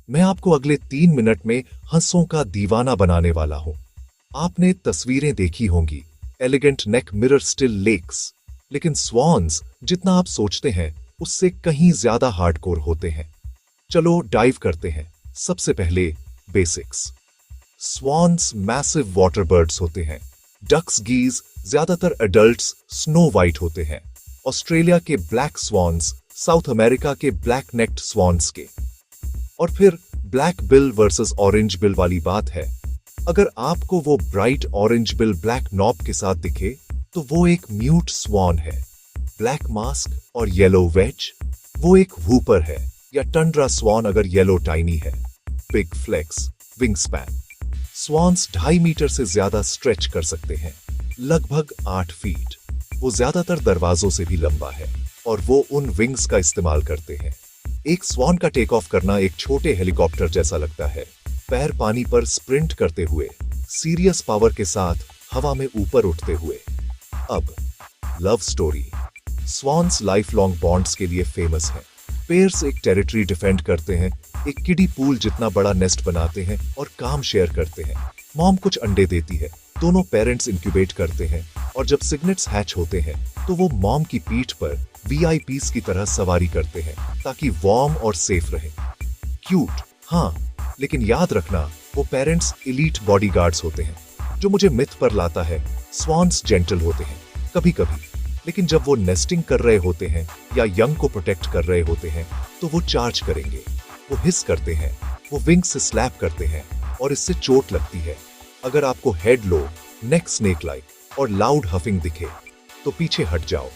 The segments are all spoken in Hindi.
मैं आपको अगले 3 मिनट में हंसों का दीवाना बनाने वाला हूं। आपने तस्वीरें देखी होंगी, एलिगेंट नेक मिरर स्टिल लेक्स, लेकिन स्वॉन्स जितना आप सोचते हैं उससे कहीं ज्यादा हार्डकोर होते हैं। चलो डाइव करते हैं। सबसे पहले basics. Swans massive water birds होते हैं। डक्स गीज ज्यादातर एडल्ट्स स्नो वाइट होते हैं। ऑस्ट्रेलिया के ब्लैक स्वॉन्स साउथ अमेरिका के ब्लैक नेक्ड स्वॉन्स के। और फिर black bill versus orange bill वाली बात है। अगर आपको वो bright orange bill black knob के साथ दिखे तो वो एक म्यूट स्वॉन है। ब्लैक मास्क और येलो वेज वो एक वूपर है, या टंड्रा स्वॉन अगर येलो टाइनी है। Big flex wing span. Swans 2.5 metre से ज्यादा स्ट्रेच कर सकते हैं, लगभग 8 फीट। वो ज्यादातर दरवाजों से भी लंबा है और वो उन विंग्स का इस्तेमाल करते हैं। एक स्वॉन का टेक ऑफ करना एक छोटे हेलीकॉप्टर जैसा लगता है, पैर पानी पर स्प्रिंट करते हुए, सीरियस पावर के साथ हवा में ऊपर उठते हुए। अब love story. Swans life long bonds के लिए फेमस हैं। पेयर्स एक टेरिटरी डिफेंड करते हैं, एक किडी पूल जितना बड़ा नेस्ट बनाते हैं और काम शेयर करते हैं। मॉम कुछ अंडे देती है, दोनों पेरेंट्स इंक्यूबेट करते हैं और जब सिग्नेट्स हैच होते हैं तो वो मॉम की पीठ पर वीआईपीस की तरह सवारी करते हैं ताकि वार्म और सेफ रहे। क्यूट, हाँ, लेकिन याद रखना वो पेरेंट्स एलीट बॉडीगार्ड्स होते हैं, जो मुझे मिथ पर लाता है। स्वॉन्स जेंटल होते हैं कभी कभी, लेकिन जब वो नेस्टिंग कर रहे होते हैं या यंग को प्रोटेक्ट कर रहे होते हैं तो वो चार्ज करेंगे। वो हिस करते हैं, वो विंग से स्लैप करते हैं और इससे चोट लगती है। अगर आपको हेड लो, नेक स्नेक लाइक और लाउड हफिंग दिखे तो पीछे हट जाओ।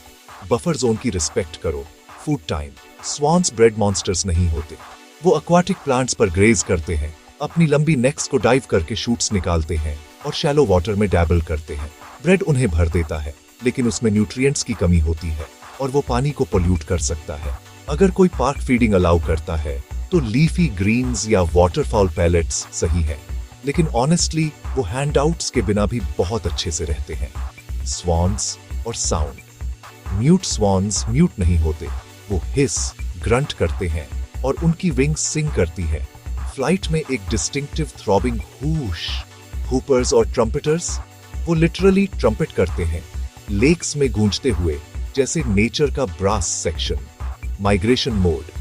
बफर जोन की रिस्पेक्ट करो। Food time. Swans bread monsters नहीं होते। वो एक्वाटिक प्लांट्स पर ग्रेज करते हैं, अपनी लंबी नेक्स को डाइव करके शूट्स निकालते हैं और शैलो वाटर में डैबल करते हैं। ब्रेड उन्हें भर देता है, लेकिन उसमें न्यूट्रिएंट्स की कमी होती है और वो पानी को पोल्यूट कर सकता है। अगर कोई पार्क फीडिंग अलाउ करता है तो लीफी ग्रीन्स या वाटरफॉल पैलेट्स सही है, लेकिन ऑनेस्टली वो हैंडआउट्स के बिना भी बहुत अच्छे से रहते हैं। स्वॉन्स और साउंड। म्यूट स्वॉन्स म्यूट नहीं होते, वो हिस ग्रंट करते हैं और उनकी विंग्स सिंग करती है। फ्लाइट में एक डिस्टिंक्टिव थ्रॉबिंग हूश। हूपर्स और ट्रम्पेटर्स वो लिटरली ट्रम्पेट करते हैं, लेक्स में गूंजते हुए, जैसे नेचर का brass section. Migration mode.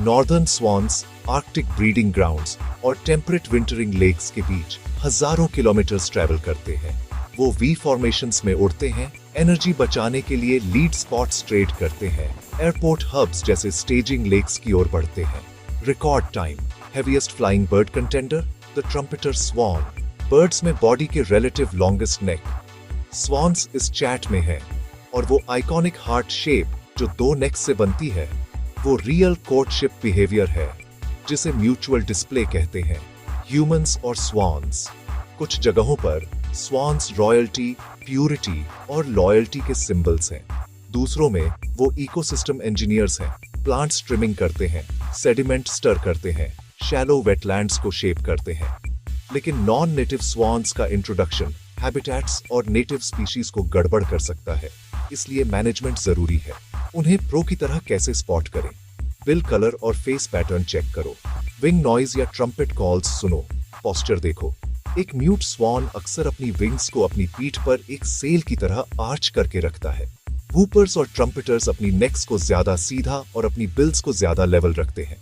Northern swans Arctic breeding grounds और टेम्परेट विंटरिंग लेक्स के बीच हजारों किलोमीटर्स ट्रैवल करते हैं। वो वी फॉर्मेशंस में उड़ते हैं, एनर्जी बचाने के लिए लीड स्पॉट्स ट्रेड करते हैं, एयरपोर्ट हब्स जैसे स्टेजिंग लेक्स की ओर बढ़ते हैं। Record time. Heaviest flying bird contender the trumpeter sworn. Birds में बॉडी के रिलेटिव लॉन्गेस्ट नेक। स्वॉन्स इस चैट में है और वो आइकॉनिक हार्ट शेप जो 2 नेक्स से बनती है, वो रियल कोर्टशिप बिहेवियर है जिसे म्यूचुअल डिस्प्ले कहते हैं। ह्यूमंस और स्वॉन्स। कुछ जगहों पर स्वॉन्स रॉयल्टी, प्यूरिटी और लॉयल्टी के सिंबल्स हैं। दूसरों में वो इकोसिस्टम इंजीनियर्स हैं, प्लांट्स ट्रिमिंग करते हैं, सेडिमेंट स्टर करते हैं, शैलो वेटलैंड्स को शेप करते हैं। लेकिन नॉन नेटिव स्वॉन्स का इंट्रोडक्शन हैबिटेट्स और नेटिव स्पीशीज को गड़बड़ कर सकता है, इसलिए मैनेजमेंट जरूरी है। उन्हें प्रो की तरह कैसे स्पॉट करें? बिल कलर और फेस पैटर्न चेक करो। विंग नॉइज या ट्रम्पेट कॉल्स सुनो। पोस्चर देखो। एक म्यूट स्वॉन अक्सर अपनी विंग्स को अपनी पीठ पर एक सेल की तरह आर्च करके रखता है। वूपर्स और ट्रम्पेटर्स अपनी नेक्स को ज्यादा सीधा और अपनी बिल्स को ज्यादा लेवल रखते हैं।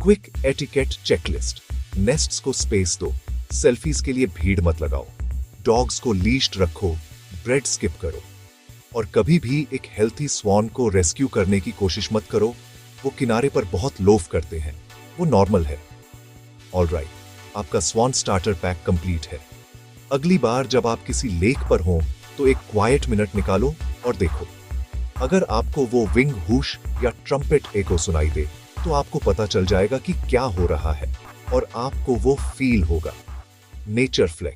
Quick etiquette checklist. नेस्ट्स को स्पेस दो, सेल्फीज के लिए भीड़ मत लगाओ, डॉग्स को लीश्ड रखो, ब्रेड स्किप करो, और कभी भी एक हेल्थी स्वॉन को रेस्क्यू करने की कोशिश मत करो। वो किनारे पर बहुत लोफ करते हैं, वो नॉर्मल है। ऑलराइट, आपका स्वॉन स्टार्टर पैक कंप्लीट है। अगली बार जब आप किसी लेक पर हों तो एक क्वाइट मिनट निकालो और देखो। अगर आपको वो विंग हुश या ट्रम्पेट एको सुनाई दे तो आपको पता चल जाएगा कि क्या हो रहा है और आपको वो फील होगा। Nature flex.